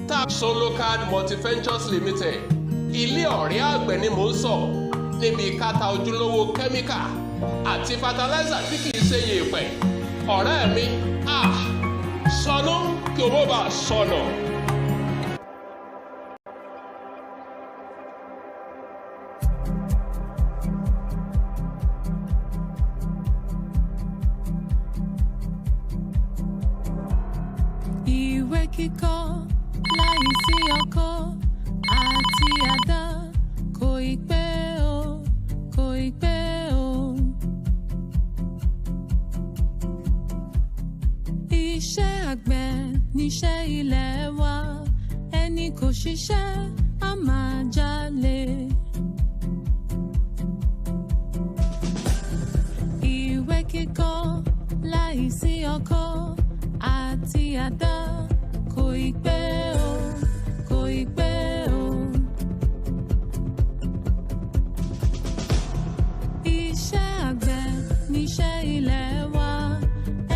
Solocard Multiventures Limited ilé ọ̀rẹ́ àgbẹ̀ ni mò ń sọ níbi kátà ojúlówó kẹ́míkà àti fataláísà tí kìí ṣe yèèpẹ̀ ọ̀rẹ́ mi sọnù kí owó bá sọnù. Ìwé kíkọ láìsí ọkọ àti àdá kò ì pé o, kò ì pé o. Iṣẹ́ àgbẹ̀ níṣẹ́ ilé wa, ẹni kò ṣiṣẹ́ á máa jalè. Ìwé kíkọ láìsí ọkọ àti àdá kò ì pé o, kò ì pé o. Iṣẹ́ àgbẹ̀ níṣẹ́ ilé wa,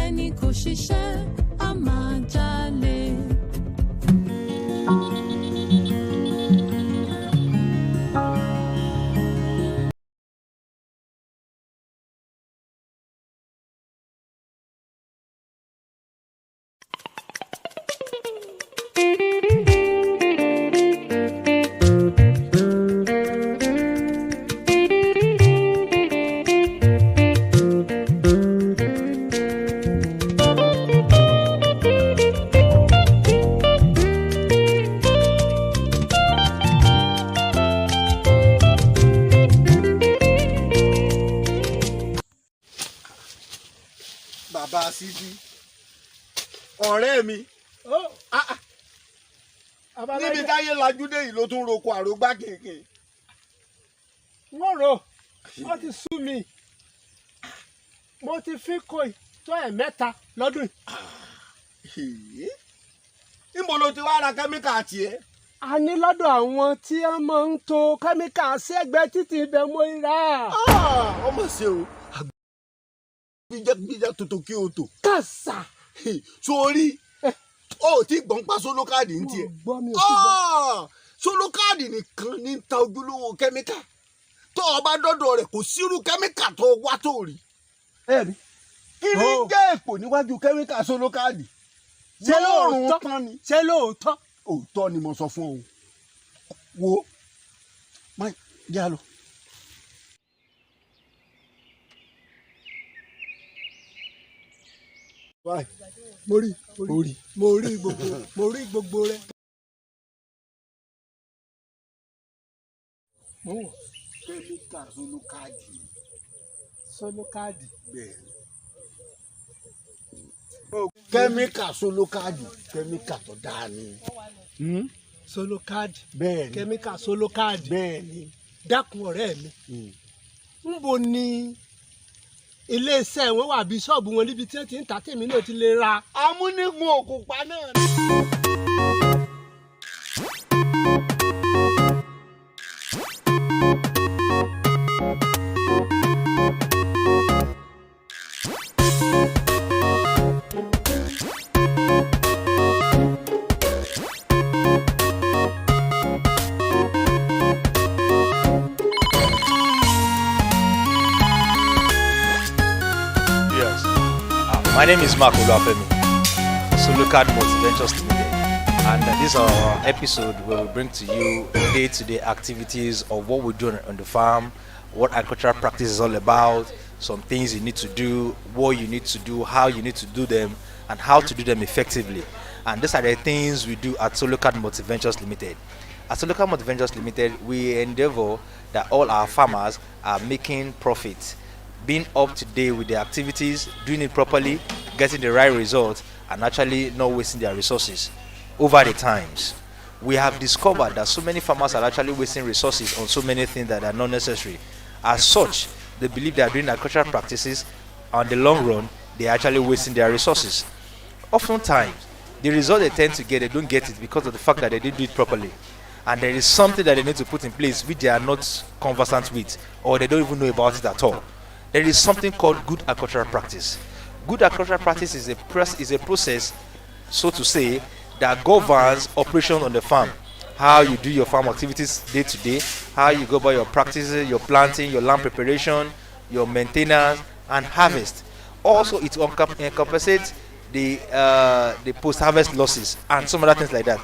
ẹni kò ṣiṣẹ́ á máa jalè. Bàbá Sídí ọ̀rẹ́ mi níbi táyé lajú dé yìí ló tún roko àrògbá kéèké. wọ́n rò wọ́n ti sú mi mo ti fi kó tó ẹ̀mẹ́ta lọ́dún yìí. Níbo ló ti wá ra kẹ́míkà tiẹ̀? a ní lọ́dọ̀ àwọn tí wọ́n máa ń to kẹ́míkà sẹ́gbẹ́ títí ibẹ̀ mo rà. ọmọ ṣe o gbíjẹ́ tuntun kí o tò. kàṣà. sórí o ti gbọ́n pa Solocard ní tiẹ̀. Solocard nìkan ní ta ojúlówó kẹ́míkà tó o bá dọ́dọ̀ rẹ̀ kò sírú kẹ́míkà tó wá tó rí. kí ni jẹ́ èpò níwájú kẹ́míkà Solocard? ṣé lóòótọ́ ni? ṣé lóòótọ́? òótọ́ ni mo sọ fún ọ wo má jẹ́ àlọ́. mo rí gbogbo rẹ. kẹ́míkà Solocard. bẹ́ẹ̀ kẹ́míkà Solocard kẹ́míkà tó dáa ni. Solocard. bẹ́ẹ̀ ni kẹ́míkà Solocard. bẹ́ẹ̀ ni. dákun ọ̀rẹ́ mi níbo ni iléeṣẹ́ wọn wà bí ṣọ́ọ̀bù wọn níbi tí wọ́n ti ń ta tèmi náà ti lè ra. amúnigun òkùnpá náà ni. My name is Mark Olafemi, Solocard Multiventures Limited, and this is our episode where we bring to you day-to-day activities of what we do on the farm, what agricultural practice is all about, some things you need to do, what you need to do, how you need to do them, and how to do them effectively. And these are the things we do at Solocard Multiventures Limited. At Solocard Multiventures Limited, we endeavor that all our farmers are making profit, being up to date with the activities, doing it properly, getting the right results, and actually not wasting their resources. Over the times, we have discovered that so many farmers are actually wasting resources on so many things that are not necessary. As such, they believe they are doing agricultural practices. On the long run, they are actually wasting their resources. Oftentimes, the result they tend to get, they don't get it because of the fact that they didn't do it properly. And there is something that they need to put in place which they are not conversant with, or they don't even know about it at all. There is something called good agricultural practice. Good agricultural practice is a process, so to say, that governs operation on the farm. How you do your farm activities day to day, how you go about your practices, your planting, your land preparation, your maintenance, and harvest. Also, it encompasses the post-harvest losses and some other things like that.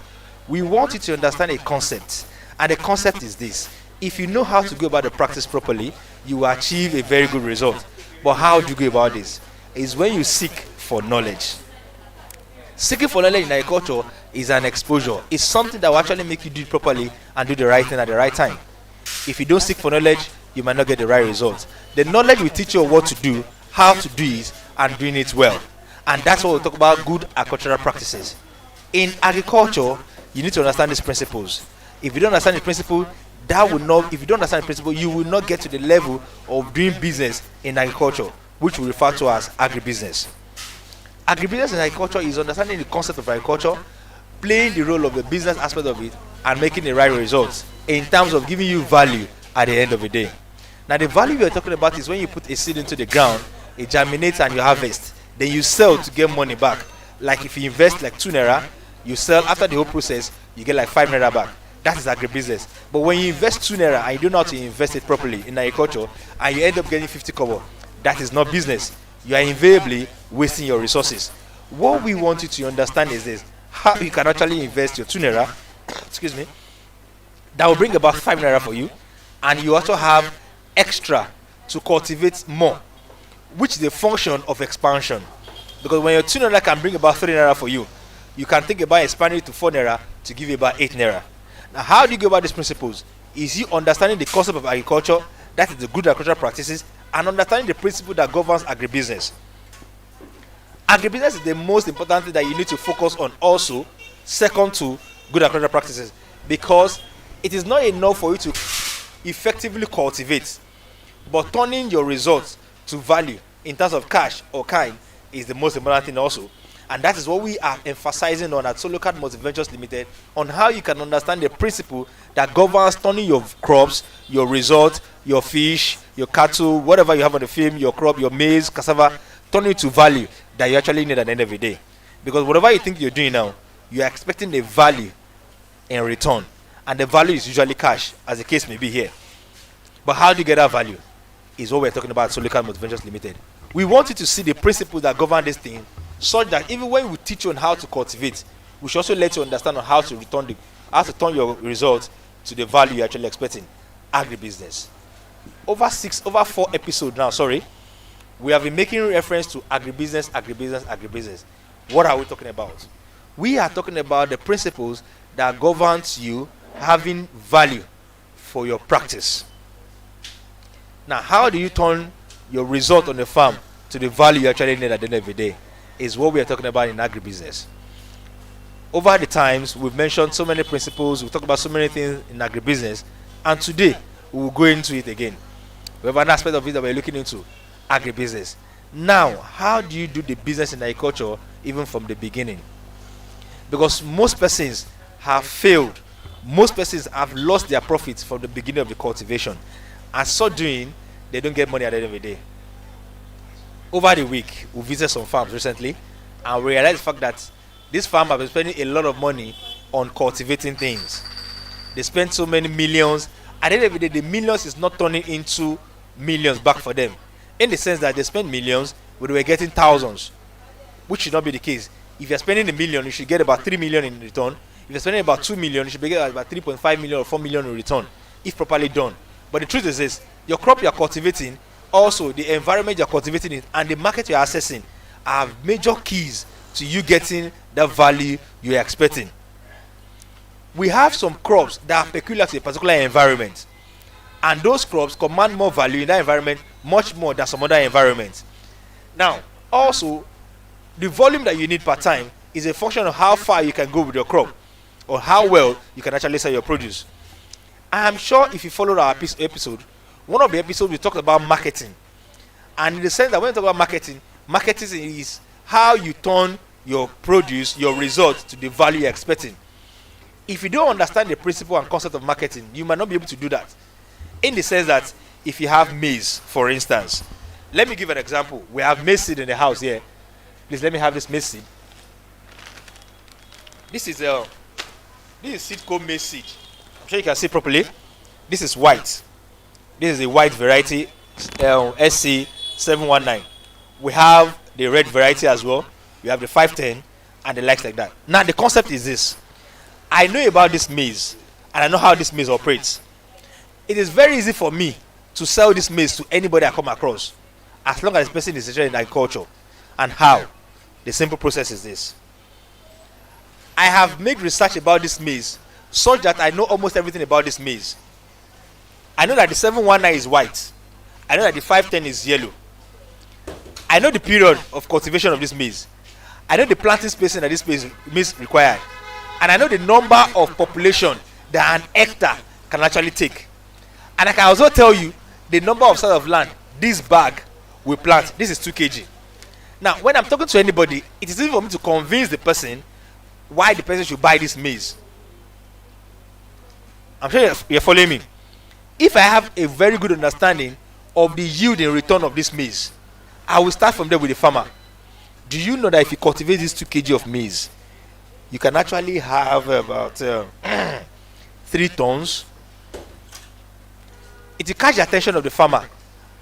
We want you to understand a concept, and the concept is this: if you know how to go about the practice properly, you will achieve a very good result. But how do you go about this? Is when you seek for knowledge. Seeking for knowledge in agriculture is an exposure. It's something that will actually make you do it properly and do the right thing at the right time. If you don't seek for knowledge, you might not get the right results. The knowledge will teach you what to do, how to do it, and doing it well. And that's what we'll talk about: good agricultural practices. In agriculture, you need to understand these principles. If you don't understand the principle, if you don't understand the principle, you will not get to the level of doing business in agriculture, which we refer to as agribusiness. Agribusiness in agriculture is understanding the concept of agriculture, playing the role of the business aspect of it, and making the right results in terms of giving you value at the end of the day. Now, the value we are talking about is when you put a seed into the ground, it germinates and you harvest. Then you sell to get money back. Like if you invest like 2 naira, you sell after the whole process, you get like 5 naira back. That is agribusiness. But when you invest 2 naira and you don't know how to invest it properly in agriculture, and you end up getting 50 kobo, that is not business. You are invariably wasting your resources. What we want you to understand is this: how you can actually invest your 2 naira, excuse me, that will bring about 5 naira for you, and you also have extra to cultivate more, which is the function of expansion. Because when your 2 naira can bring about 3 naira for you, you can think about expanding it to 4 naira to give you about 8 naira. Now, how do you go about these principles? Is you understanding the concept of agriculture, that is the good agricultural practices, and understanding the principle that governs agribusiness. Agribusiness is the most important thing that you need to focus on, also second to good agricultural practices, because it is not enough for you to effectively cultivate, but turning your results to value in terms of cash or kind is the most important thing also. And that is what we are emphasizing on at Solocard Multiventures Limited, on how you can understand the principle that governs turning your crops, your result, your fish, your cattle, whatever you have on the farm, your crop, your maize, cassava, turn it to value that you actually need at the end of the day. Because whatever you think you're doing now, you are expecting a value in return. And the value is usually cash, as the case may be here. But how do you get that value? Is what we're talking about at Solocard Multiventures Limited. We want you to see the principles that govern this thing, such that even when we teach you on how to cultivate, we should also let you understand on how to turn your results to the value you're actually expecting. Agribusiness. Over 4 episodes now, we have been making reference to agribusiness. What are we talking about? We are talking about the principles that governs you having value for your practice. Now, how do you turn your result on the farm to the value you actually need at the end of the day? Is what we are talking about in agribusiness. Over the times, we've mentioned so many principles, we've talked about so many things in agribusiness, and today we will go into it again. We have an aspect of it that we're looking into: agribusiness. Now, how do you do the business in agriculture even from the beginning? Because most persons have failed, most persons have lost their profits from the beginning of the cultivation, and so doing, they don't get money at the end of the day. Over the week, we visited some farms recently, and we realized the fact that this farm have been spending a lot of money on cultivating things. They spend so many millions. At the end of the day, the millions is not turning into millions back for them, in the sense that they spend millions, but they were getting thousands, which should not be the case. If you're spending a million, you should get about 3 million in return. If you're spending about 2 million, you should get about 3.5 million or 4 million in return, if properly done. But the truth is this: your crop you're cultivating, also the environment you're cultivating it, and the market you're accessing are major keys to you getting the value you're expecting. We have some crops that are peculiar to a particular environment, and those crops command more value in that environment, much more than some other environments. Now, also, the volume that you need per time is a function of how far you can go with your crop, or how well you can actually sell your produce. I am sure if you followed our episode, one of the episodes we talked about marketing, and in the sense that when we talk about marketing is how you turn your produce, your result, to the value you're expecting. If you don't understand the principle and concept of marketing, you might not be able to do that. In the sense that if you have maize, for instance, let me give an example. We have maize seed in the house here. Please let me have this maize seed. This is seed maize seed. I'm sure you can see properly. This is white. This is a white variety, SC719. We have the red variety as well. We have the 510 and the likes like that. Now the concept is this. I know about this maize and I know how this maize operates. It is very easy for me to sell this maize to anybody I come across, as long as the person is interested in agriculture. And how? The simple process is this. I have made research about this maize such that I know almost everything about this maize. I know that the 719 is white. I know that the 510 is yellow. I know the period of cultivation of this maize. I know the planting spacing that this maize required. And I know the number of population that an hectare can actually take. And I can also tell you the number of side of land this bag will plant. This is 2 kg. Now, when I'm talking to anybody, it is easy for me to convince the person why the person should buy this maize. I'm sure you're following me. If I have a very good understanding of the yield in return of this maize, I will start from there with the farmer. Do you know that if you cultivate this 2 kg of maize, you can actually have about 3 tons? It will catch the attention of the farmer.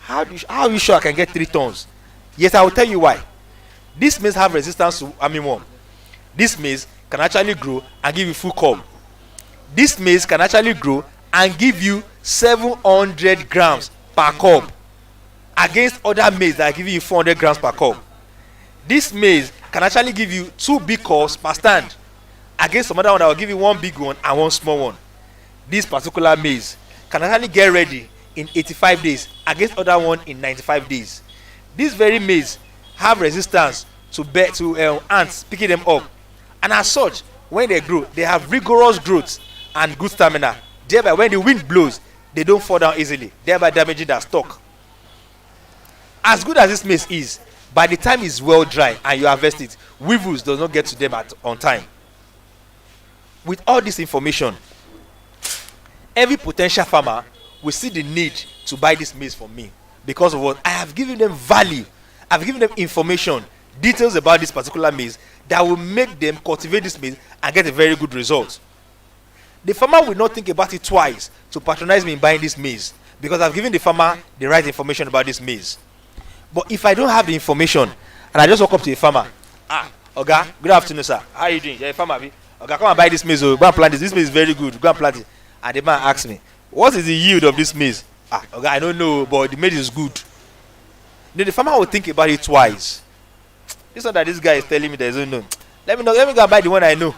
How are you sure I can get 3 tons? Yes, I will tell you why. This maize have resistance to armyworm. This maize can actually grow and give you full cob. This maize can actually grow and give you 700 grams per cob, against other maize that are giving you 400 grams per cob. This maize can actually give you 2 big cobs per stand, against some other one that will give you 1 big one and 1 small one. This particular maize can actually get ready in 85 days, against other one in 95 days. This very maize have resistance to ants picking them up, and as such, when they grow, they have rigorous growth and good stamina. Thereby, when the wind blows, they don't fall down easily, thereby damaging their stock. As good as this maize is, by the time it's well dry and you harvest it, weevils does not get to them on time. With all this information, every potential farmer will see the need to buy this maize from me, because of what I have given them value. I've given them information, details about this particular maize that will make them cultivate this maize and get a very good result. The farmer will not think about it twice to patronize me in buying this maize, because I've given the farmer the right information about this maize. But if I don't have the information and I just walk up to a farmer, Oga, good afternoon, sir. How are you doing? You're a farmer, Oga, come and buy this maize. Go and plant this. This maize is very good. Go and plant it. And the man asks me, what is the yield of this maize? Oga, I don't know, but the maize is good. Then the farmer will think about it twice. This one that this guy is telling me there is no known. Let me go and buy the one I know.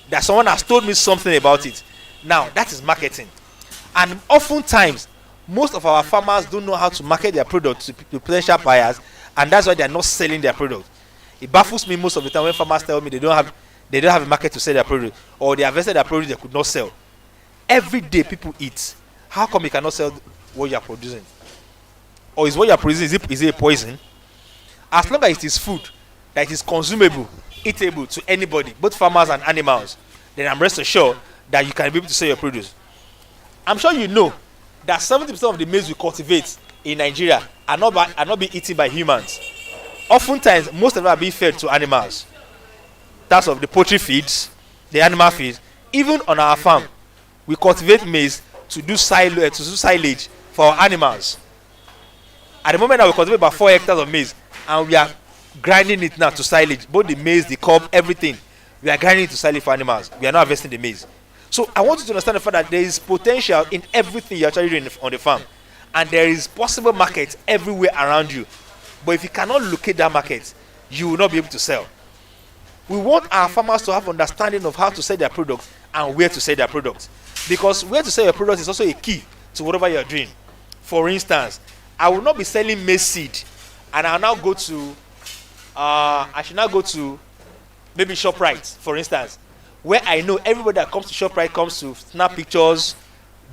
That someone has told me something about it. Now, that is marketing. And oftentimes, most of our farmers don't know how to market their product to potential buyers, and that's why they are not selling their product. It baffles me most of the time when farmers tell me they don't have a market to sell their product, or they invested their product they could not sell. Every day people eat. How come you cannot sell what you are producing? Or is what you are producing, is it a poison? As long as it is food that is consumable, eatable to anybody, both farmers and animals, then I'm rest assured that you can be able to sell your produce. I'm sure you know that 70% of the maize we cultivate in Nigeria are not being eaten by humans. Oftentimes, most of them are being fed to animals. That's of the poultry feeds, the animal feeds. Even on our farm, we cultivate maize to do silage for our animals. At the moment now, we cultivate about 4 hectares of maize, and we are grinding it now to silage. Both the maize, the cob, everything. We are grinding it to silage for animals. We are not harvesting the maize. So I want you to understand the fact that there is potential in everything you're actually doing on the farm. And there is possible market everywhere around you. But if you cannot locate that market, you will not be able to sell. We want our farmers to have understanding of how to sell their products and where to sell their products. Because where to sell your products is also a key to whatever you're doing. For instance, I will not be selling maize seed, and I'll now go to I should now go to maybe ShopRite, for instance, where I know everybody that comes to ShopRite comes to snap pictures,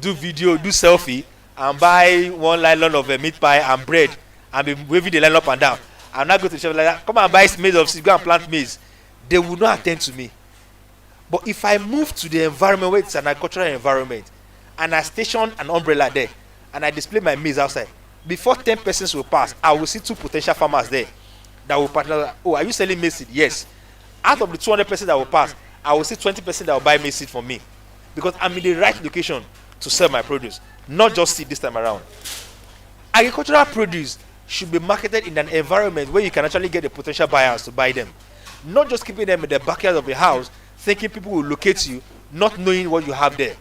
do video, do selfie, and buy 1 nylon of meat pie and bread, and be waving the line up and down. I'll now go to the shop like that, come and buy maize of seed, go and plant maize. They will not attend to me. But if I move to the environment where it's an agricultural environment, and I station an umbrella there, and I display my maize outside, before 10 persons will pass, I will see 2 potential farmers there that will partner. Oh, are you selling maize seed? Yes. Out of the 200 persons that will pass, I will see 20% that will buy maize seed from me, because I'm in the right location to sell my produce, not just seed this time around. Agricultural produce should be marketed in an environment where you can actually get the potential buyers to buy them, not just keeping them in the backyard of the house thinking people will locate you, not knowing what you have there.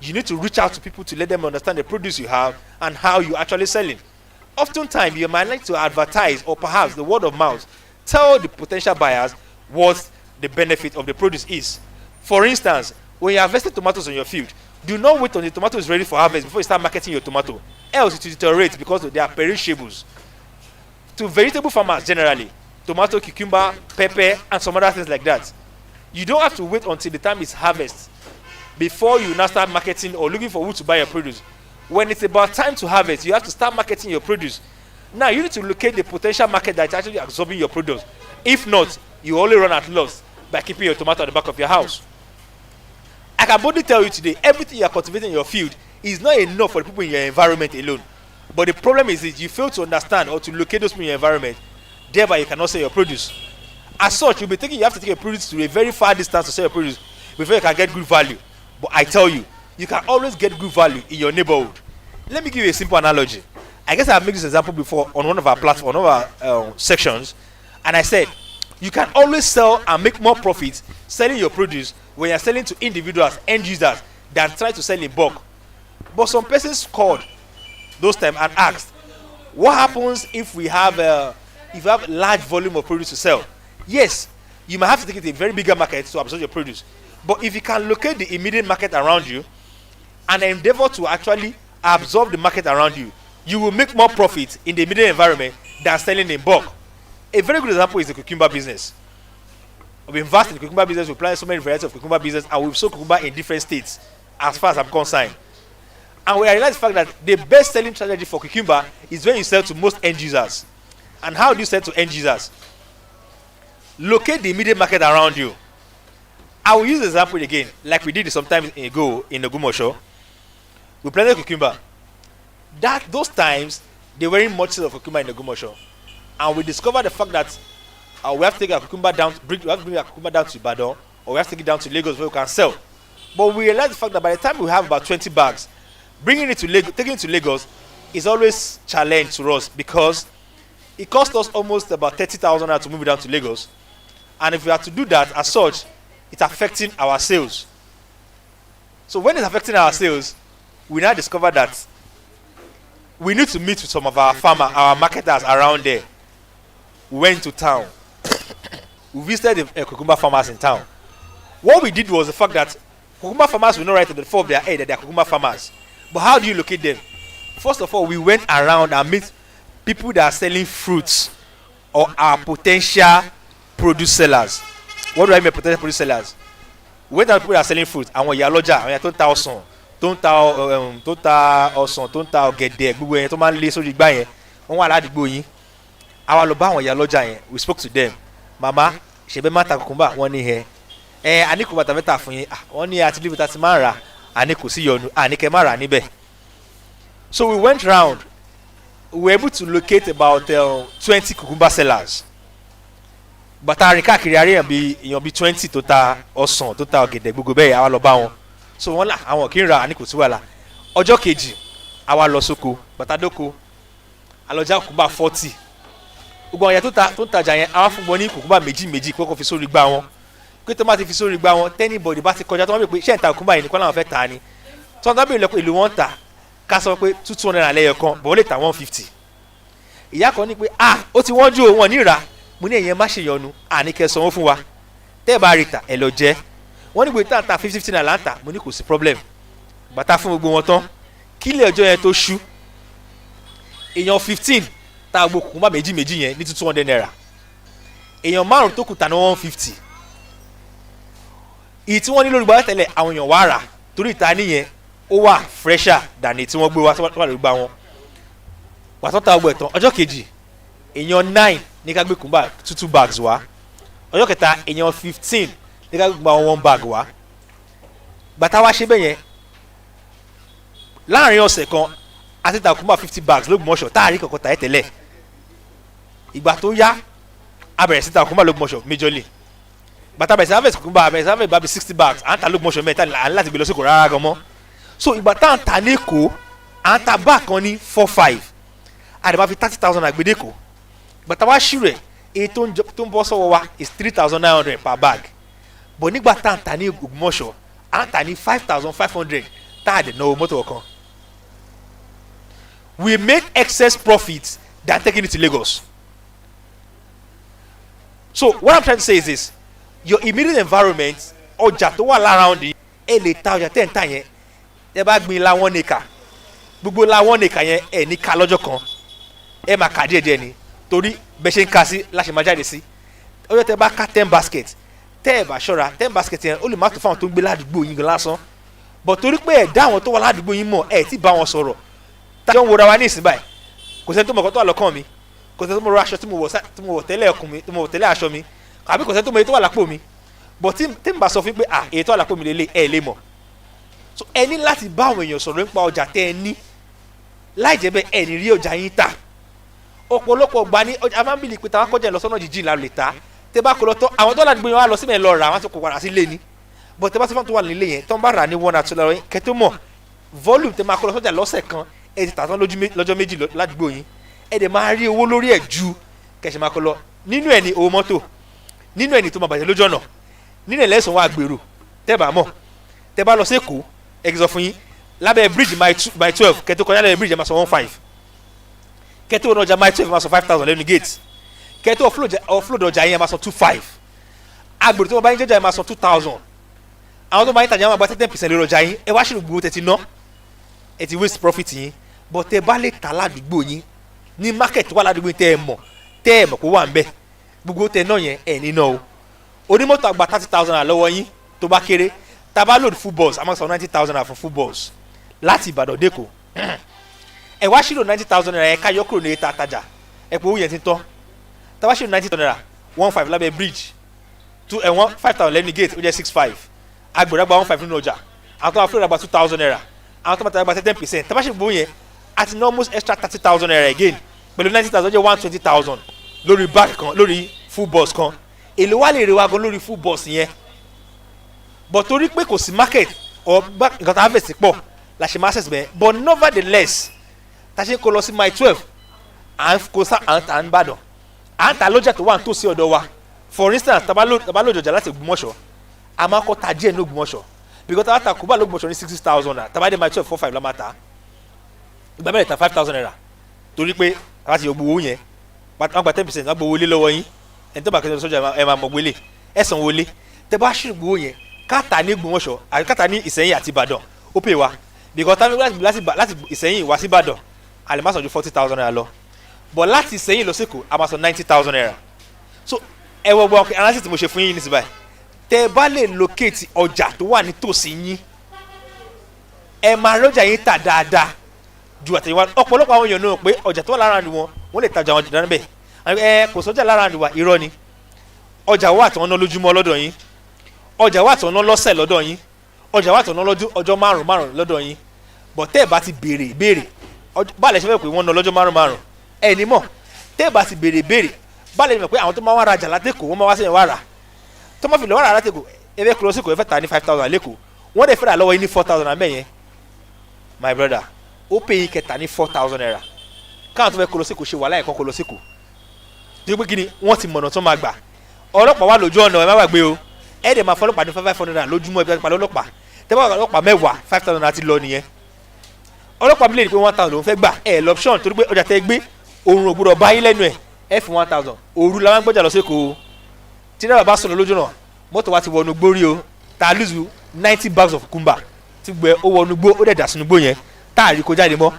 You need to reach out to people to let them understand the produce you have and how you actually selling. Oftentimes you might like to advertise, or perhaps the word of mouth tell the potential buyers what the benefit of the produce is. For instance, when you harvest tomatoes on your field, do not wait until the tomato is ready for harvest before you start marketing your tomato, else it will deteriorate because they are perishables. To vegetable farmers generally, tomato, cucumber, pepper, and some other things like that, you don't have to wait until the time is harvest before you now start marketing or looking for who to buy your produce. When it's about time to harvest, you have to start marketing your produce. Now you need to locate the potential market that's actually absorbing your produce. If not, you only run at loss by keeping your tomato at the back of your house. I can boldly tell you today, everything you are cultivating in your field is not enough for the people in your environment alone. But the problem is that you fail to understand or to locate those people in your environment, thereby you cannot sell your produce. As such, you have to take your produce to a very far distance to sell your produce before you can get good value. But I tell you, you can always get good value in your neighborhood. Let me give you a simple analogy. I guess I've made this example before on one of our platforms, one of our sections, and I said, you can always sell and make more profits selling your produce when you're selling to individuals, end users, than try to sell in bulk. But some persons called those times and asked, what happens if we have large volume of produce to sell? Yes, you might have to take it to a very bigger market to absorb your produce. But if you can locate the immediate market around you and endeavor to actually absorb the market around you, you will make more profit in the immediate environment than selling in bulk. A very good example is the cucumber business. We've invested in the cucumber business. We plant so many varieties of cucumber business, and we've sold cucumber in different states, as far as I'm concerned. And we realize the fact that the best selling strategy for cucumber is when you sell to most end users. And how do you sell to end users? Locate the immediate market around you. I will use the example again, like we did some time ago in Ogumosho. We planted cucumber. Those times, there weren't much sales of cucumber in Ogumosho. And we discovered the fact that we have to take our cucumber down, bring our cucumber down to Ibadan, or we have to take it down to Lagos where we can sell. But we realized the fact that by the time we have about 20 bags, bringing it to Lagos, taking it to Lagos is always a challenge to us, because it cost us almost about 30,000 naira to move it down to Lagos. And if we have to do that as such, it's affecting our sales. So when it's affecting our sales, we now discover that we need to meet with some of our our marketers around there. We went to town. We visited the cucumber farmers in town. What we did was the fact that cucumber farmers will not write at the top of their head that they are cucumber farmers. But how do you locate them? First of all, we went around and meet people that are selling fruits or are potential produce sellers. What do I mean by potential produce sellers? We went to people that are selling fruit. Àwọn ìyá lọ́jà, àwọn ìyá tó ń ta ọsàn, tó ń ta ọsàn, tó ń ta ọ̀gẹ̀dẹ̀, gbogbo yẹn tó máa ń lé sórí igbá yẹn, wọ́n wà ládùúgbò yín. Àwa lọ bá àwọn ìyá lọ́jà yẹn. We spoke to them. Mama, ṣebí máa ta cucumber? Wọ́n ní a ní cucumber tàbí tà fún yín. Wọ́n ní àti líbi tá ti máa ń rà, a ní kò sí yọnu, a ní kẹ́ máa rà níbẹ̀. So we went round. We were able to locate about 20 cucumber sellers. But a rìn káàkiri àríyàn èèyàn bíi 20 tó ta ọsàn, tó ta ọ̀gẹ̀dẹ̀, gbogbo bẹ́ẹ̀ àwa lọ bá wọn. So wọ́n là àwọn kì í ra, àní kò sí wàhálà. Ọjọ́ kejì àwa lọ sóko, bàtà dóko, àlọ́jà cucumber 40. Gbogbo àwọn ìyá tó ń tajà yẹn, àwa fún wọn ní cucumber méjì kọ́kọ́ fi sórí igbá wọn. Pé tó máa ti fi sórí igbá wọn, tẹ́nibọ̀dì bá ti kọjá tó wọ́n bẹ̀ pé ṣé ń ta cucumber yìí nìkan láwọn fẹ́ tà ni. Tí wọ́n dábìí lọ pé ìlú wọn tà, ká sọ pé 200 naira lẹ́yọ kan, bọ̀ wọ́n lè ta 150. Ìyá kan ní pé ó ti wọ́n ju òun wọn ní ìrà. Mo ní ẹ̀yẹn má ṣe yọnu, àní kẹ́ sanwó fún wa. Tẹ́ ẹ bá rí ta, ẹ lọ jẹ́. Wọ́n ní pé tá 50 naira là ń tà, mo ní kò sí problem. Bàtà fún gbogbo wọn tán. Kílẹ̀ ọjọ́ yẹn tó ṣú. Èèyàn 15 ta gbogbo cucumber méjì yẹn ní 200 naira. Èèyàn 5 tó kù ta ní 150. Ìyí tí wọ́n ní lórí gbà tẹ́lẹ̀ àwọn èèyàn wá rà torí ìta nìyẹn ó wà fresher than tí wọ́n gbé wá tó wà lórí gbà wọn. Bàtà ta gbogbo ẹ̀tàn ọjọ́ kejì èèyàn 9 ní ká gbé cucumber 2 bags wá. Ọjọ́ kẹta èèyàn 15 ní ká gbé 1 bag wá. Bàtà wá ṣe bẹ́ẹ̀ yẹn láàrin ọ̀sẹ̀ kan àti ta cucumber 50 bags l'Ógbómọ̀ṣọ́ táàrí kankan tà ẹ́ tẹ́lẹ̀. Ìgbà tó yá a bẹ̀rẹ̀ sí ta cucumber l'Ógbómọ̀ṣọ́ majorly. bàtà bẹ̀rẹ̀ harvest cucumber bẹ̀rẹ̀ harvest bá bi 60 bags à ń ta lóògùn ọ̀ṣọ́ mẹ́ta à ń láti gbé lọ sí Èkó rárá gan mọ́ so ìgbà tá à ń ta ní Èkó à ń ta báà kan ní 4-5 àdèmà fi 30,000 àgbédèkó ìgbà tá a wá ṣírò ẹ̀ èyí tó ń bọ́ sọ́wọ́ wa is 3,900 per bag but nígbà tá à ń ta ní Ògbómọ̀ṣọ́ à ń ta ní 5,500 tá a dẹ̀ náwó mọ́tò ọ̀kan we make excess profits than taking it to Lagos. So what I'm trying to say is this: your immediate environment, ọjà tó wà around yìí, ẹ lè ta ọjà tẹ́ ń tà yẹn, ẹ bá gbin la 1 acre, gbogbo la 1 acre yẹn ẹ ní ká lọ́jọ́ kan, ẹ máa kà díẹ̀ ni, torí bẹ́ẹ̀ ṣe ń ka sí láṣẹ máa jáde sí. Ọjọ́ tẹ́ bá ká 10 basket, tẹ́ ẹ bá ṣọ́ra 10 basket yẹn ó lè má tó fáwọn tó ń gbé ládùúgbò yín gan lásán, but torí pé ẹ dá àwọn tó wà ládùúgbò yín mọ̀ ẹ ti bá wọn sọ̀rọ̀. Tájọ́ ń wora wa ní ìsìn báyìí kò sẹ́ni tó mọ̀ kọ́ tó wà lọ́kàn mi kò sẹ́ni tó mọ̀ aṣọ tí mo wọ̀ tẹ́lẹ̀ ọkùn mi tí mo wọ̀ tẹ́lẹ̀ aṣọ mi àbí kò sẹ́ni tó mọ̀ èyí tó wà lápò mi but tí n bá sọ fún pé èyí tó wà lápò mi lélẹ̀ ẹ̀ lè mọ̀ so ẹ ní láti bá àwọn èèyàn sọ̀rọ̀ nípa ọjà tẹ́ ẹ ní láì jẹ́ bẹ́ẹ̀ ẹ ní rí ọjà yín tà ọ̀pọ̀lọpọ̀ gbà ní ọjà máa ń bìlì pé táwọn kọjá lọ sọ́nà jíjìn la lè ta tẹ́ bá kọ lọ tọ́ àwọn tó ládùúgbò yẹn wá lọ síbẹ̀ lọ rà wọ́n tó kọ padà sí ilé ni but tẹ́ bá sọ́nà tó wà nílé yẹn tó ń bá rà ní 1 or 2 lọ́rọ̀ yẹn kẹ́ tó mọ̀ volume tẹ́ máa kọ lọ sọ́jà lọ́sẹ̀ kan ẹ ti tà tán lọ́jọ́ méjì ládùúgbò yín ẹ dẹ̀ máa rí owó lórí ẹ̀ ju kẹ̀sì máa kọ lọ nínú ẹ̀ ní owó mọ́tò nínú ẹ̀ ní tó máa bàjẹ́ lójú ọ̀nà nínú ẹ̀ lẹ́sàn-án wà gbèrò tẹ́ bá mọ̀ tẹ́ bá lọ sí Èkó ẹ kì í sọ fún yín lábẹ́ bridge my 12 kẹ́tọ́ kọjá lábẹ́ bridge ẹ máa sọ 15 kẹ́tọ́ ọ̀nà ọjà my 12 ẹ máa sọ 5,000 lẹ́nu gate kẹ́tọ́ offload ọjà yín ẹ máa sọ 25 agbèrò tó máa bá yín jẹ́jà ẹ máa sọ 2,000 àwọn tó máa yín tàjà máa gba 10% lórí ọjà yín ẹ wá ṣèlú gbogbo tẹ̀tí ná ẹ ti waste profit yín but tẹ́ bá lè ta ládùúgbò yín ní market wà ládùúgbò yín tẹ́ ẹ mọ̀ kó wà ń bẹ̀ gbogbo tẹ́ náà yẹn ẹ̀ níná o onímọ́tò àgbà 30,000 lọ́wọ́ yín tó bá kéré tá a bá load full bus a máa sọ 90,000 fún full bus láti Ìbàdàn dẹ́kọ̀ ẹ wá ṣírò 90,000 naira ẹ ká yọ kúrò ní ètò àtajà ẹ pé owó yẹn ti tán tá a bá ṣírò 90,000 naira 15 lábẹ́ bridge 5,000 lẹ́nu gate ó jẹ́ 65 agbèrè àgbà 15 nínú ọjà àwọn tó máa fúlọ̀ àgbà 2,000 naira àwọn tó máa tàgbà 10% tá a bá ṣe gbowó yẹn àti ní almost extra 30,000 naira again pẹ̀lú 90,000 jẹ́ 120,000 lórí bag kan lórí full bus kan èlò wà lè rè wá gan lórí full bus yẹn but torí pé kò sí market or nǹkan tá a fèsì pọ̀ la ṣe máa ṣẹ̀ṣẹ̀ bẹ́ẹ̀ but nevertheless tá a ṣe kó lọ sí my 12 à ń kó sá à ń bàdàn à ń ta lọ́jà tó wà nítòsí ọ̀dọ̀ wa for instance tá a bá lòdì ọjà láti Ògbómọ̀ṣọ́ a máa kọ́ ta díẹ̀ ní Ògbómọ̀ṣọ́ because tá a ta kúbà lÓgbómọ̀ṣọ́ ní 60,000 naira tá a bá dé my 12 4-5 la máa ta ìgbà mẹ́rin ta 5,000 naira torí pé láti yọ gbowó yẹn wọ́n gba 10% wọ́n gbowó lé lọ́wọ́ yín ẹni tó bá kẹ́tọ́ sọ́jà ẹ máa mọ̀ gbélé ẹ san wọlé tẹ bá ṣì gbowó yẹn káàtà ní Ògbómọ̀ṣọ́ àti káàtà ní Ìsẹ́yìn àti Ìbàdàn ó pè wá because táwọn láti Ìsẹ́yìn wá sí Ìbàdàn a lè má san ju 40,000 naira lọ but láti Ìsẹ́yìn lọ sẹ́kọ̀ọ́ a máa san 90,000 naira so ẹ wọ gbọ́ analysis tí mo ṣe fún yín nísìnyí báyìí tẹ bá lè locate ọjà tó wà nítòsí yín ẹ máa rọjà yín tà dáadáa ju àtẹ̀yìnwá ọ̀pọ̀lọpọ̀ àwọn èèyàn náà pé ọjà tó wà lára ni wọ́n lè tajà wọn jù dáná bẹ́ẹ̀ kò sọ́jà lára ni wà irọ́ ni ọjà wà tí wọ́n ná lójúmọ́ lọ́dọ̀ yín ọjà wà tí wọ́n ná lọ́sẹ̀ lọ́dọ̀ yín ọjà wà tí wọ́n ná ọjọ́ márùn-ún lọ́dọ̀ yín bọ̀ tẹ́ ẹ̀ bá ti béèrè báàlẹ̀ ṣe fẹ́ pé wọ́n ná lọ́jọ́ márùn-ún ẹ̀ ní mọ̀ tẹ́ ẹ̀ bá ti béèrè báàlẹ̀ mọ̀ pé àwọn tó máa wá rajà látẹ̀kọ̀ wọ́n máa wá sẹ́yìn wá rà tó máa fi lọ́wọ́ rà látẹ̀kọ̀ ẹ fẹ́ kúrò síkò ẹ fẹ́ ta ní 5,000 lẹ́kọ̀ọ́ wọ́n dẹ̀ fẹ́ rà lọ́wọ́ yín ní 4,000 àmẹ́ yẹn my brother ó pè yín kẹta ní 4,000 naira káwọn tó fẹ́ kúrò síkò ṣe wàhálà ẹ̀kọ́ kúrò síkò tí ó pé kíni wọ́n ti mọ̀nà tó máa gbà ọlọ́pàá wà lójú ọ̀nà ẹ má gbàgbé o ẹ̀ dẹ̀ máa fọlọ́pàá ní 500 naira lójúmọ́ ibi àti ọlọ́pàá tẹ́wọ́ ọlọ́pàá mẹ́wàá 5,000 naira ti lọ nìyẹn ọlọ́pàá bílẹ̀ ní pé 1,000 ló ń fẹ́ gbà ẹ̀ lọ́pṣọ̀n torí pé ọjà tẹ́ gbé òórùn ògbúdọ̀ bá yín lẹ́nu ẹ̀ fi 1,000 òru la máa ń gbọ́jà lọ sékòó tí náà bá sọ̀rọ̀ lójú náà mọ́tò wa ti wọnú gbórí o ta lùzù 90 bags of cucumber ti gbẹ ó wọnú gbó ó dẹ̀ dà sínú gbó yẹn tá a rí kó jáde mọ́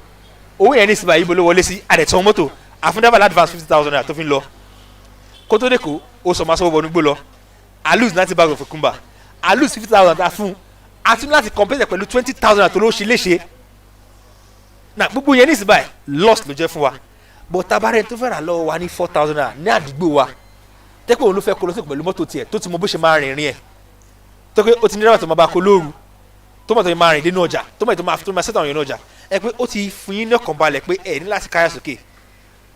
owó yẹn ní ìsìnbà yìí bolo wọlé sí àdẹ̀tàn mọ́tò àfúndàbà advance 50,000 naira tó fi ń lọ kó tó dé kó o sọ ma sọ wọnú gbó lọ I lose 90 bags of cucumber I lose 50,000 naira fún a tún láti compare pẹ̀lú 20,000 naira tó ló ṣe léṣe na gbogbo yẹn ní ìsìnbà yìí lost ló jẹ́ fún wa but tabarẹ tó fẹ́ rà lọ́wọ́ wa ní 4,000 naira ní àdúgbò wa tẹ́pẹ́ òun ló fẹ́ kó lọ sí pẹ̀lú mọ́tò tiẹ̀ tó ti mọ bó ṣe máa rìn ẹ̀ tó pé ó ti ní rẹ́wà tó máa bá kó lóru tó mọ̀ tó máa rìn dénú ọjà tó mọ̀ tó máa sẹ́tà òyìnbó ọjà ẹ pé ó ti fún yín ní ọkàn balẹ̀ pé ẹ ní láti káyà sókè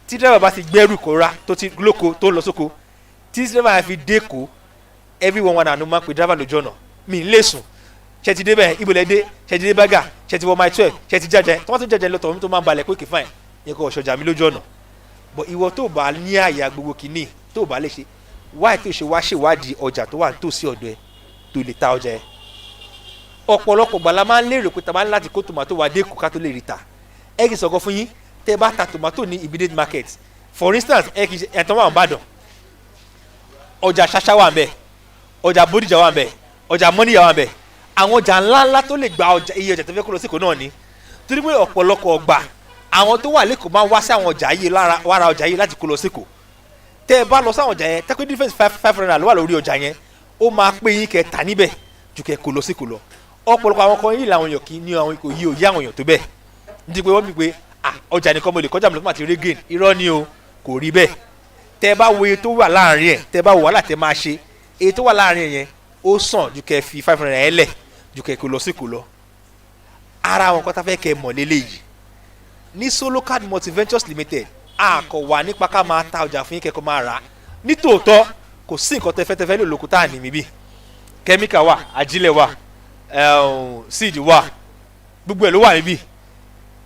tí dẹ́rẹ́bà bá ti gbẹ́rù kó ra tó ti lóko tó lọ sóko tí dẹ́rẹ́bà fi dé kó everyone wà nínú máa ń pe driver lójú ọ̀nà mi ń lè sùn ṣe ti dé bẹ́ẹ̀ ibo lẹ dé ṣe ti dé bága ṣe ti wọ my 12 ṣe ti jẹjẹ tí wọ́n tún jẹjẹ lọ́tọ̀ mi tó máa ń balẹ̀ pé kì fine yẹn kò ṣọjà mi lójú ọ̀nà but ìwọ tó bá ní àyà gbogbo kìíní tó bá lè ṣe wáyé tó ṣe wá ṣèwádìí ọjà tó wà nítòsí ọ̀dọ̀ ẹ tó lè ta ọjà ẹ ọ̀pọ̀lọpọ̀ gbala máa ń lérò pé ta máa ń láti kó tòmátò wá dé kó ká tó lè rí ta ẹ kì í sọ̀kọ fún yín tẹ́ bá ta tòmátò ní immediate market for instance ẹ kì í ẹ̀tàn wà ń bàdàn ọjà ṣáṣá wà ń bẹ̀ ọjà bódìjà wà ń bẹ̀ ọjà mọ́níyà wà ń bẹ̀ àwọn ọjà ńláńlá tó lè gba ọjà iye ọjà tó fẹ́ kó lọ sí Èkó náà ni torí pé ọ̀pọ̀lọpọ̀ ọgbà àwọn tó wà lẹ́kọ̀ọ́ máa ń wá sí àwọn ọjà yìí wára ọjà yìí láti kó lọ sí Èkó tẹ́ ẹ bá lọ sáwọn ọjà yẹn tẹ́kọ̀ difference 500 ló wà lórí ọjà yẹn ó máa pé yín kẹ́ tà níbẹ̀ ju kẹ́ kó lọ sí Èkó lọ ọ̀pọ̀lọpọ̀ àwọn kan yìí làwọn èèyàn kì í ní àwọn yìí ò yí àwọn èèyàn tó bẹ́ẹ̀ nítorí pé wọ́n bí pé ọjà nìkan mo lè kọjá mi lọ́tọ́ àti regain irọ́ ni o kò rí bẹ́ẹ̀ tẹ́ bá wo iye tó wà láàrin ẹ̀ tẹ́ bá wo wàhálà tẹ́ máa ṣe iye tó wà láàrin ẹ̀ yẹn ó sàn ju kẹ́ fi 500 ẹ̀ lẹ̀ ju kẹ́ kó lọ sí Èkó lọ ara àwọn kan tá fẹ́ kẹ́ mọ̀ lélẹ́yìí ní Solocard Multiventures Limited àkọ̀ wà nípa ká máa ta ọjà fún yín kẹ́kọ̀ọ́ máa rà á nítòótọ́ kò sí nǹkan tẹ́fẹ́tẹ́fẹ́ lè lóko tá à ní mi bí kẹ́míkà wà ajílẹ̀ wà seed wà gbogbo ẹ̀ ló wà níbí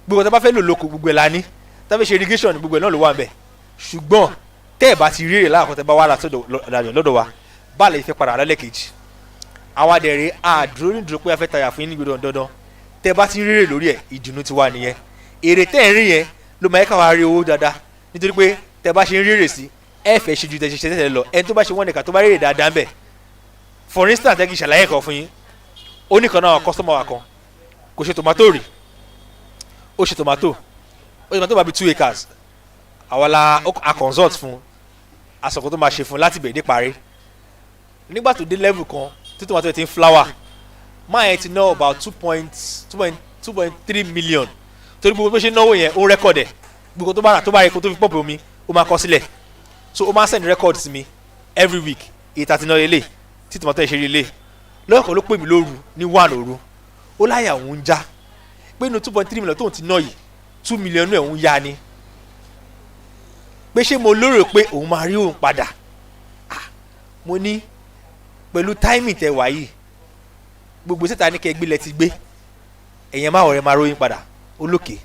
gbogbo tá bá fẹ́ lò lóko gbogbo ẹ̀ la ní tá bá fẹ́ ṣe irrigation gbogbo ẹ̀ náà ló wà níbẹ̀ ṣùgbọ́n tẹ́ ẹ̀ bá ti rí èrè láàkọ́ tẹ́ bá wà lọ́dọ̀ wa bá lè fẹ́ padà lálẹ́ kejì àwa dẹ̀rẹ̀ àdúró nídúró pé a fẹ́ tayà fún yín ní gbọdọ̀ dandan tẹ́ bá ti rí èrè lórí ẹ̀ ìdùnnú ti wà nìyẹn èrè tẹ́ ẹ̀ ń rí yẹn ló máa yẹ káwa rí owó dáadáa nítorí pé tẹ́ bá ṣe ń rí èrè sí ẹ fẹ́ ṣe ju tẹ́ ṣe tẹ́tẹ́ lọ ẹni tó bá ṣe wọ́n nìkan tó bá rí èrè dáadáa ń bẹ̀ for instance ẹ kì í ṣàlàyé kan fún yín ó ní kan náà customer wa kan kò ṣe tomato rí ó ṣe tomato bá bí 2 acres àwa la a consult fún asọ̀kò tó máa ṣe fún láti bẹ̀rẹ̀ dé parí nígbà tó dé level kan tí tomato ti ń flower máa yẹn ti ná about 2.3 million torí gbogbo bó ṣe náwó yẹn ó record ẹ̀ gbogbo tó bá rà tó bá rí kó tó fi pọ̀pù omi ó máa kọ sílẹ̀ so ó máa send record sí mi every week èyí tàti náà lélẹ̀ tí tomato ẹ̀ ṣe rí lé lọ́kàn ló pè mí lóru ní 1 òru ó láyà òun ń já pé inú 2.3 million tóun ti ná yìí 2 million ẹ̀ ń ya ni pé ṣé mo lérò pé òun máa rí òun padà mo ní pẹ̀lú timing tẹ wá yìí gbogbo síta ní kẹgbẹ́ lẹ ti gbé ẹ̀yẹn máa ọ̀rẹ́ máa róyìn padà olókè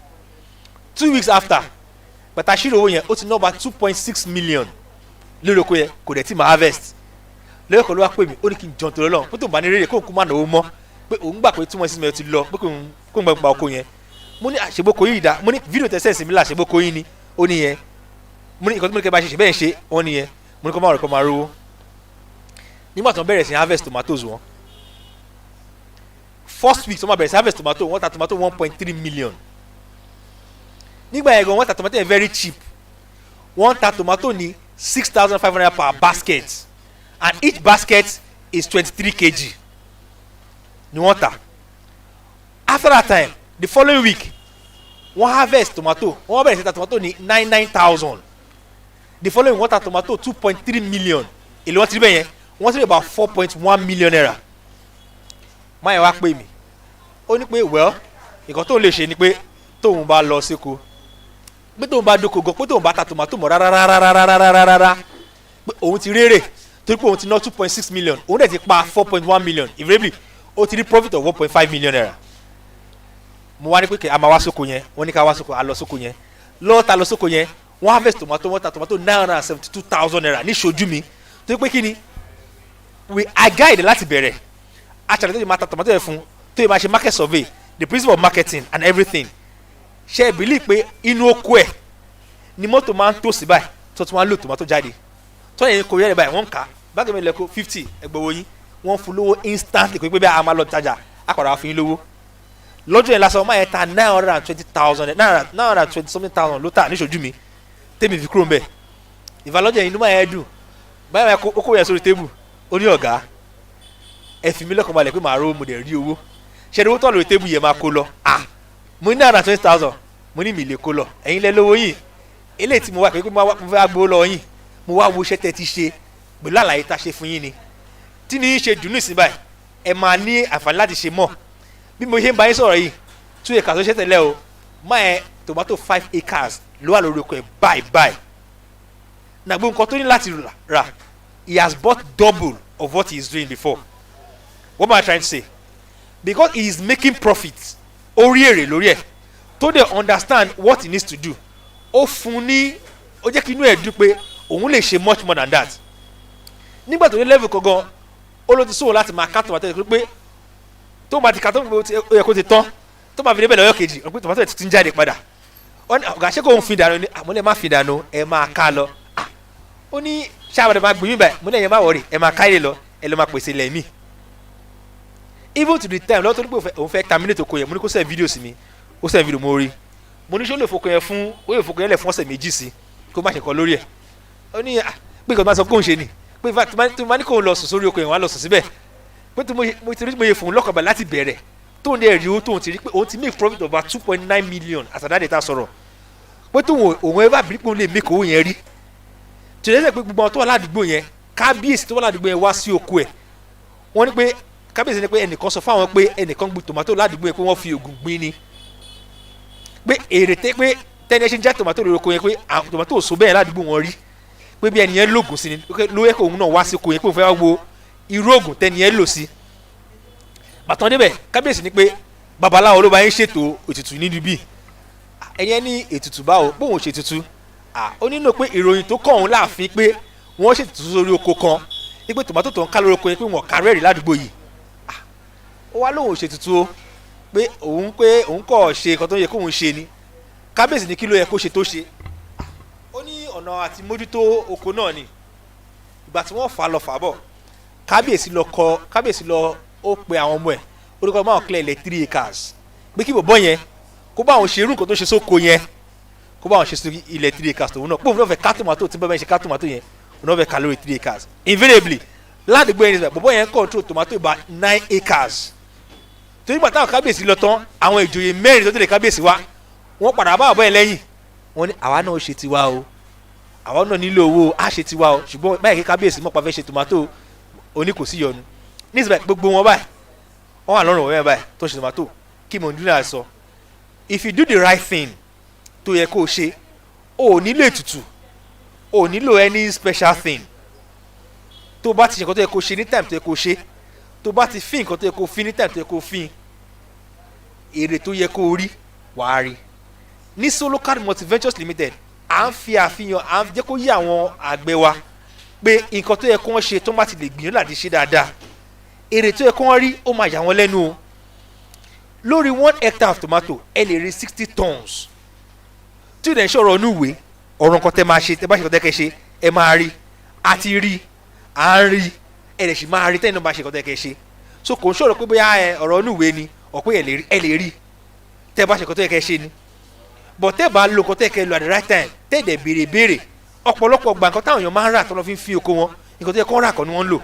2 weeks after pàtàkì owó yẹn ó ti ná bá 2.6 million lérò kó yẹ kò dẹ̀ tí máa harvest lẹ́yìn kan ló wá pè mí ó ní kí n jọ̀ǹtò lọ́lọ́ pé tó ń bá ní rere kó n kó má náwó mọ́ pé òun gbà pé 2.6 million ti lọ pé kó n gbà oko yẹn mo ní àṣebóko yìí dá mo ní fídíò tẹ́sẹ̀ sí mi là àṣebóko yìí ni ó ní yẹn mo ní ìkọ́ tó mú kẹ́ bá ṣe bẹ́ẹ̀ ṣe wọ́n ní yẹn mo ní kọ́ máa rẹ̀ kọ́ máa rówó nígbà tó ń bẹ̀rẹ̀ sí harvest tomatoes wọn first week tó máa bẹ̀rẹ̀ sí harvest tomato wọ́n ta tomato 1.3 million nígbà yẹn gan wọ́n ta tomato yẹn very cheap wọ́n ta tomato ní 6,500 per basket and each basket is 23 kg ni wọ́n ta after that time the following week wọ́n harvest tomato wọ́n bẹ̀rẹ̀ sí ta tomato ní 99,000 the following wọ́n ta tomato 2.3 million èlé wọ́n ti rí bẹ́ẹ̀ yẹn wọ́n ti rí about 4.1 million naira máa yẹn wá pè mí ó ní pé well nǹkan tóun lè ṣe ni pé tóun bá lọ síko pé tóun bá dóko gan pé tóun bá ta tomato mọ́ rárá pé òun ti rérè torí pé òun ti ná 2.6 million òun dẹ̀ ti pa 4.1 million invariably ó ti rí profit of 1.5 million naira mo wá ní pé a máa wá sóko yẹn wọ́n ní ká wá sóko a lọ sóko yẹn lọ́ọ̀ta lọ sóko yẹn wọ́n harvest tomato wọ́n ta tomato 972,000 naira ní ṣojú mi torí pé kí ni I guide láti bẹ̀rẹ̀ àṣàlẹ̀ tó yẹ máa ta tomato yẹn fún tó yẹ máa ṣe market survey the principle of marketing and everything ṣe é believe pé inú oko ẹ̀ ni mọ́tò máa ń tó sí báyìí tó tún máa ń lò tomato jáde tó yẹn kò yẹ báyìí wọ́n ń kà báàgì mi lẹ́kọ̀ọ́ 50 ẹgbẹ̀wò yín wọ́n fún lówó instantly pé bí a máa lọ tajà a padà wá fún yín lówó lọ́jọ́ yẹn lásán máa yẹn ta 920,000 920 something thousand ló tà níṣojú mi tèmi fi kúrò ń bẹ̀ ìfàlọ́jọ́ yẹn ló máa yẹn dùn báyìí ó kó yẹn sórí tébù ó ní ọ̀gá ẹ fi mí lọ́kàn balẹ̀ pé màá rówó mo dẹ̀ rí owó ṣe ni owó tó lórí tébù yẹn máa kó lọ mo ní 920,000 mo ní mi lè kó lọ ẹ̀yin lẹ́ lówó yìí eléyìí tí mo wá pé mo fẹ́ gbowó lọ yìí mo wá wo iṣẹ́ tẹ́ ti ṣe pẹ̀lú àlàyé tá a ṣe fún yín ni tí ní í ṣe dùnú ìsìn báyìí ẹ máa ní àǹfààní láti ṣe mọ̀ bí mo ṣe ń bá yín sọ̀rọ̀ yìí 2 acres ló ṣe tẹ̀lé o máa ẹ tomato 5 acres ló wà lórí oko ẹ̀ báyìí nàgbó nǹkan tó ní láti rà he has bought double of what he is doing before. What am I trying to say? Because he is making profit orí èrè lórí ẹ̀ tó dey understand what he needs to do. Ó fún ní ó jẹ́ kí inú ẹ̀ dùn pé òun lè ṣe much more than that. Nígbà tó ní level kangan ó ló ti sòwò láti máa ká tomato ẹ̀ pé tó máa ti ká tó yẹ kó ti tán tó máa fi débẹ̀ lọ́yọ̀ kejì pé tomato ẹ̀ ti ń jáde padà. Ọ̀gá ṣé kò ń fi dànù ni àmọ́ lè má fi dànù ẹ máa ká lọ. Ó ní ṣáà máa gbìyànjú báyìí mo ní ẹ̀yẹ má wọ̀rì ẹ máa ká ilé lọ ẹ lọ máa pèsè ilẹ̀ mi. Even to the time lọ́tọ́ nígbà òun fẹ́ terminate oko yẹn mo ní kó send video sí mi ó send video mo rí mo ní ṣé ó lè fọkàn yẹn fún ó lè fọkàn yẹn lẹ̀ fún ọ̀sẹ̀ méjì sí kó má ṣe kọ́ lórí ẹ̀. Ó ní pé nǹkan tó máa sọ kóun ṣe ni pé tó máa ní kóun lọ sùn sórí oko yẹn wọ́n á lọ sùn síbẹ̀ pé tó mo ti rí mo yẹ fún un lọ́kànbalẹ̀ láti bẹ̀rẹ̀ tóun dẹ̀ rí owó tóun ti rí pé òun ti make profit of about 2.9 million àtàdáde tá a sọ̀rọ̀ pé tóun òun ever bí pé òun lè make owó yẹn rí tìrẹ́sẹ̀ pé gbogbo àwọn tó wà ládùúgbò yẹn kábíyèsí tó wà ládùúgbò yẹn wá sí oko ẹ̀ wọ́n ní pé kábíyèsí ni pé ẹnìkan sọ fáwọn pé ẹnìkan gbin tòmátò ládùúgbò yẹn pé wọ́n fi oògùn gbin ni pé èrè tẹ́ pé tẹ́ni ẹ ṣe ń já tòmátò lórí oko yẹn pé tòmátò ò so bẹ́ẹ̀ ládùúgbò wọn rí pé bí ẹni yẹn lóògùn sí ni ló yẹ kó òun náà wá sí oko yẹn pé òun fẹ́ wá wo irú oògùn tẹ́ni yẹn lò sí. bàtàn débẹ̀ kábíyèsí ni pé babaláwo ló bá yín ṣètò ètùtù níbi ẹ̀yẹn ní ètùtù báwo bóun ṣe ètùtù ó nínú pé ìròyìn tó kàn òun láàfin pé wọ́n ṣètùtù sórí oko kan pé tòmátò tó ń ká lórí oko yẹn pé wọ́n kárẹ́rì ládùúgbò yìí ó wá lóun ṣètùtù o pé òun kọ̀ ṣe nǹkan tó yẹ kóun ṣe ni kábíyèsí ní kí ló yẹ kó ṣe tó ṣe ó ní ọ̀nà àti mójútó oko náà ni ìgbà tí wọ́n fà lọ fà bọ̀ kábíyèsí lọ ó pe àwọn ọmọ ẹ̀ orúkọ máa clear ilẹ̀ 3 acres pé kí bọ̀bọ̀ yẹn kó bá àwọn ṣe irú nǹkan tó ṣe sóko yẹn kó bá àwọn ṣe sí ilẹ̀ 3 acres tòun náà pé òun náà fẹ́ ká tòmátò tí bẹ́ẹ̀ ṣe ká tòmátò yẹn òun náà fẹ́ ká lórí 3 acres invariably ládùúgbò yẹn bọ̀bọ̀ yẹn control tòmátò about 9 acres torí gbà táwọn kábíyèsí lọ tán àwọn ìjòyè mẹ́rin tó tẹ̀lé kábíyèsí wa wọ́n padà bá àbọ̀ yẹn lẹ́yìn wọ́n ní àwa náà ṣe tiwa o àwa náà nílò owó á ṣe tiwa o ṣùgbọ́n báyìí kí kábíyèsí mọ̀pá fẹ́ ṣe tòmátò oní kò sí yọnu nísìnyí gbogbo wọn báyìí wọ́n wà lọ́rùn wọ́n báyìí tó ṣe tòmátò kí mo dúró náà sọ if you do the right thing tó yẹ kó o ṣe o ò nílò ètùtù o ò nílò any special thing tó bá ti ṣe nǹkan tó yẹ kó o ṣe ní time tó yẹ kó o ṣe tó bá ti fin nǹkan tó yẹ kó o fin ní time tó yẹ kó o fin èrè tó yẹ kó o rí wàá rí ní Solocard Multiventures Limited à ń fi àfihàn à ń jẹ́ kó yí àwọn àgbẹ̀ wa pé nǹkan tó yẹ kó wọ́n ṣe tó bá ti lè gbìyànjú láti ṣe dáadáa èrè tó yẹ kó wọ́n rí ó máa yà wọ́n lẹ́nu o lórí 1 hectare of tomato ẹ lè rí 60 tons tí ìdẹ̀ ń ṣọ̀rọ̀ ọ̀nù ìwé ọ̀rọ̀ nǹkan tẹ́ máa ṣe tẹ́ bá ṣe nǹkan tẹ́ kẹ́ ṣe ẹ máa rí àti rí à ń rí ẹ lè ṣì máa rí tẹ́yìn náà bá ṣe nǹkan tẹ́ kẹ́ ṣe so kò ń ṣọ̀rọ̀ pé bóyá ọ̀rọ̀ ọ̀nù ìwé ni ọ̀pẹ́ ẹ lè rí tẹ́ bá ṣe nǹkan tẹ́ kẹ́ ṣe ni but tẹ́ bá lo nǹkan tẹ́ kẹ́ lo at the right time tẹ́ dẹ̀ béèrè ọ̀pọ̀lọpọ̀ gbà nǹkan táwọn èèyàn máa ń rà tó lọ́ fi ń fi oko wọn nǹkan tẹ́ kọ́ rà kọ́ ni wọ́n ń lò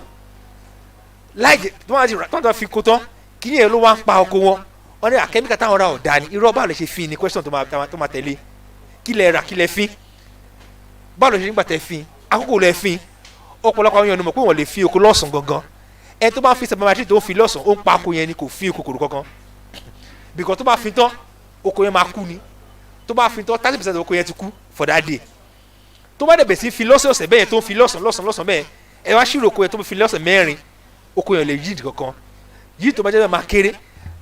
láì tó máa ti rà tó fi kó tán kí ni ẹ̀ ló wá ń pa oko wọn wọ́n ní àkẹ́míkà táwọn ra ọ̀dà ni irọ́ báwo lè ṣe fi ni question tó máa tẹ̀lé kí lẹ rà kí lẹ fin báwo lè ṣe nígbà tẹ fin àkókò lẹ fin ọ̀pọ̀lọpọ̀ àwọn èèyàn mọ̀ pé wọ́n lè fin oko lọ́sàn gangan ẹ tó bá fin sẹpẹmẹtì tó ń fin lọ́sàn ó ń pa oko yẹn ni kò fin kòkòrò kankan because tó bá fin tán oko yẹn máa kú ni tó bá fin tán 30% oko yẹn ti kú for that day tó bá dẹ̀bẹ̀ sí fin lọ́sọ̀ọ̀sẹ̀ bẹ́ẹ̀ tó ń fin lọ́sàn bẹ́ẹ̀ ẹ wá ṣírò oko yẹn tó ń fin lọ́sẹ̀ mẹ́rin oko yẹn lè yíìdì kankan yíìdì tó bá jẹ́ bẹ́ẹ̀ máa kéré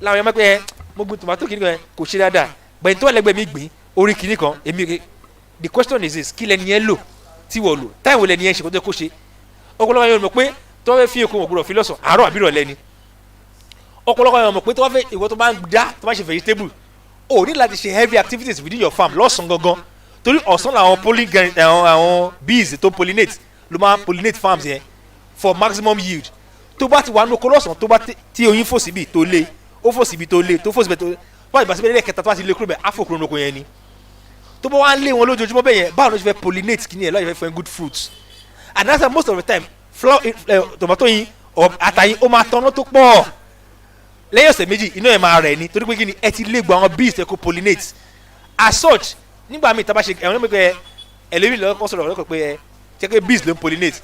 láwọn yẹn máa pẹ́ mo gbin tomato kìíní kan kò ṣe dáadáa gbẹ̀yìn tó wà lẹ́gbẹ̀ẹ́ mi gbìn orí kìíní kan èmi the question is this kí lẹni yẹn lò tí wọ́n lò táyì wo lẹni yẹn ṣe kó tó kó ṣe ọ̀pọ̀lọpọ̀ yẹn mọ̀ pé tó wọ́n fẹ́ fi okun òkúrọ̀ fi lọ́sàn àárọ̀ àbírọ̀ lẹ́ni ọ̀pọ̀lọpọ̀ yẹn mọ̀ pé tó wọ́n fẹ́ ìwọ tó bá ń dá tó bá ṣe vegetable o ní láti ṣe heavy activities within your farm lọ́sàn gangan torí ọ̀sán làwọn àwọn bees tó pollinate ló máa pollinate farms yẹn for maximum yield tó bá ti wà ní oko lọ́sàn tó bá tí oyin fò síbi tó lé ó fò síbi tó lé tó fò síbi tó lé wọ́n ìgbà síbi lẹ́ẹ̀kẹta tó bá ti lé kúrò bẹ́ẹ̀ á fò kúrò lóko yẹn ni tó bá wá ń lé wọn lójoojúmọ́ bẹ́ẹ̀ yẹn báwo ló ṣe fẹ́ pollinate kí ni ẹ̀ lọ́ọ́ fẹ́ good fruits and that's why most of the time tomato yín àtàyìn ó máa tọ́nà tó pọ̀ lẹ́yìn ọ̀sẹ̀ méjì iná ẹ̀ máa rẹ̀ ni torí pé kí ni ẹ ti lé gbọ́ àwọn bees ẹ̀ kó pollinate as such nígbà míì tábà ṣe ẹ̀wọ̀n nígbà pé ẹlẹ́rìí lọ́kọ́ sọ̀rọ̀ lọ́kọ̀ pé ẹ ṣe pé bees ló ń pollinate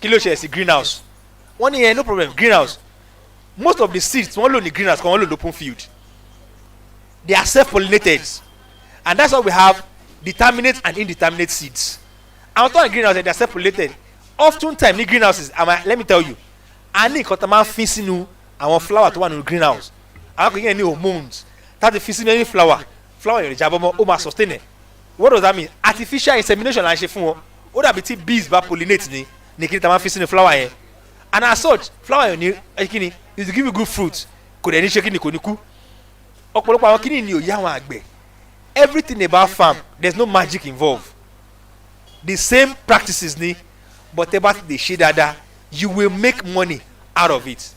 kí ló ṣe ẹ̀ sí greenhouse wọ́n ní no problem greenhouse most of the seeds wọ́n lò ní greenhouse kan wọ́n lò ní open field they are self-pollinated and that's why we have determinate and indeterminate seeds àwọn tó wà ní greenhouse they are self-pollinated often time ní greenhouses let me tell you a ní nǹkan tá a máa ń fi sínú àwọn flower tó wà nínú greenhouse àwọn kò yẹn ní hormones tá a ti fi sínú any flower yẹn lè jábọ́ mọ́ ó máa sustain ẹ̀. What does that mean? Artificial insemination la ń ṣe fún wọn ó dàbí tí bees bá pollinate ní kí ni tá a máa fi sínú flower yẹn, and as such flower yẹn ní kí ni it will give you good fruit kò dẹ̀ ní ṣe kí ni kò ní kú. Ọ̀pọ̀lọpọ̀ àwọn kí ni ò yá àwọn àgbẹ̀. Everything about farm there's no magic involved, the same practices ni but tẹ́ bá ti lè ṣe dáadáa you will make money out of it.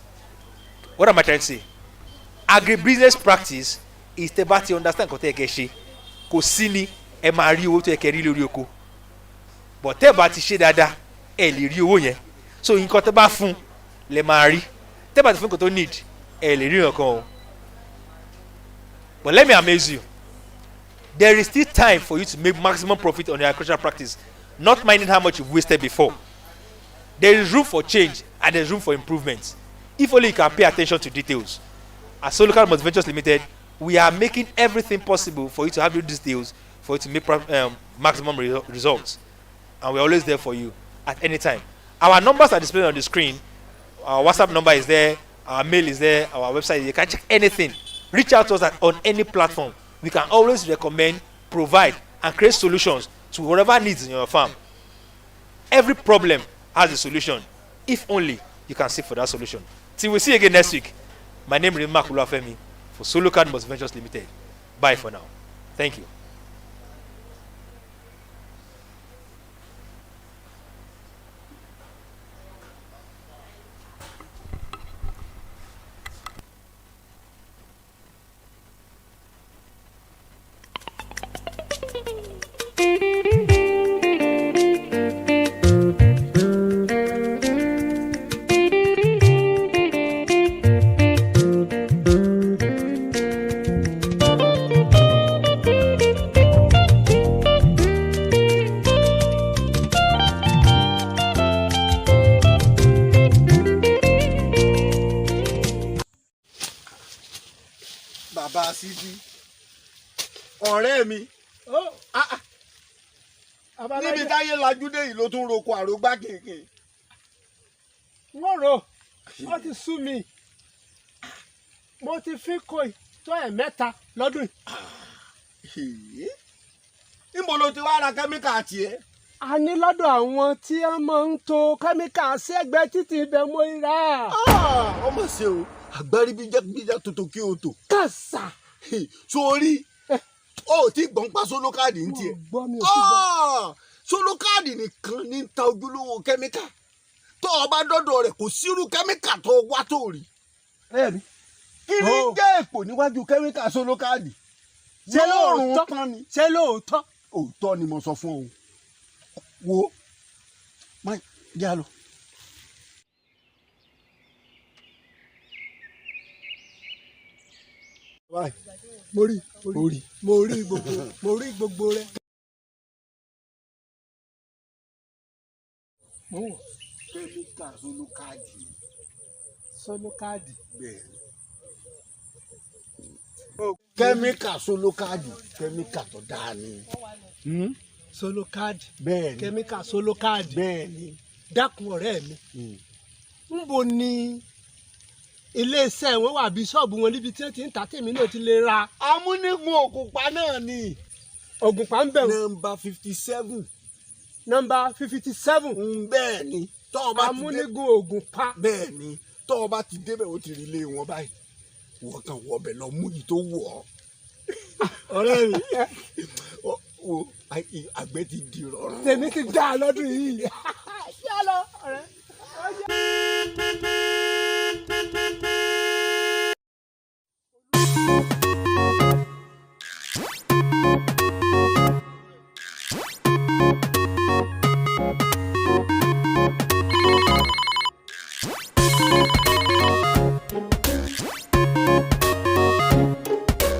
What am I trying to say? Agri-business practice is tẹ́ bá ti understand nǹkan tẹ́ ẹ kẹ́ ṣe kò sí ni ẹ máa rí owó tó yẹ kẹ́ rí lórí oko, but tẹ́ bá ti ṣe dáadáa ẹ lè rí owó yẹn, so nǹkan tẹ́ bá fún lẹ máa rí, tẹ́ bá ti fún nǹkan tó need ẹ lè rí nǹkan o. But let me amaze you, there is still time for you to make maximum profit on your agricultural practice, not minding how much you've wasted before. There is room for change and there is room for improvement if only you can pay attention to details. As Solocal Ventures Limited, we are making everything possible for you to have these deals, for you to make maximum results, and we're always there for you at any time. Our numbers are displayed on the screen. Our WhatsApp number is there, our mail is there, our website, you can check anything. Reach out to us on any platform. We can always recommend, provide and create solutions to whatever needs in your farm. Every problem has a solution if only you can seek for that solution. Till we see you again next week, my name is Makulu Afemi for Solocal Ventures Limited. Bye for now. Thank you. bàbá sídí ọ̀rẹ́ mi níbi táyé lajú dé yìí ló tún roko àrògbá kéèké. wọ́n rò wọ́n ti sú mi mo ti fi kó tó ẹ̀mẹ́ta lọ́dún yìí. níbo ló ti wá ra kẹ́míkà tiẹ̀? a ní lọ́dọ̀ àwọn tí wọ́n máa ń to kẹ́míkà sí ẹgbẹ́ títì ibẹ̀ mo rà. ọmọ ṣe o àgbárí bíjà tòtò kí o tò. kàṣà. sórí o ti gbọ́n pa sólókàdì ń tiẹ̀. sólókàdì nìkan ní ta ojúlówó kẹ́míkà tó o bá dọ́dọ̀ rẹ̀ kò sírú kẹ́míkà tó wá tó rí. kí ni jẹ́ èpò níwájú kẹ́míkà sólókàdì? ṣé lóòótọ́ ni? ṣé lóòótọ́? òótọ́ ni mo sọ fún ọ wo má yá lọ. mo rí gbogbo rẹ. kẹ́míkà sólókàdì. sólókàdì. bẹ́ẹ̀ kẹ́míkà sólókàdì kẹ́míkà tó dáa ni. sólókàdì. bẹ́ẹ̀ ni kẹ́míkà sólókàdì. bẹ́ẹ̀ ni. dákun ọ̀rẹ́ mi níbo ni iléeṣẹ́ wọn wà bí ṣọ́ọ̀bù wọn níbi tí wọ́n ti ń ta tèmi náà ti lè ra. amúnigun ògùnpá náà ni. ògùnpá ń bẹ̀rù. nọ́mbà 57. nọ́mbà 57. bẹ́ẹ̀ ni tọ́ ọ bá ti dé amúnigun ògùnpá. bẹ́ẹ̀ ni tọ́ ọ bá ti débẹ̀ ó ti rí ilé wọn báyìí wọ́n kàn wọ́ ọbẹ̀ lọ mú yìí tó wù ọ́. ọ̀rẹ́ mi àgbẹ̀ ti di rọrùn. tèmi ti dá a lọ́dún yìí. yá lọ ọ̀rẹ́.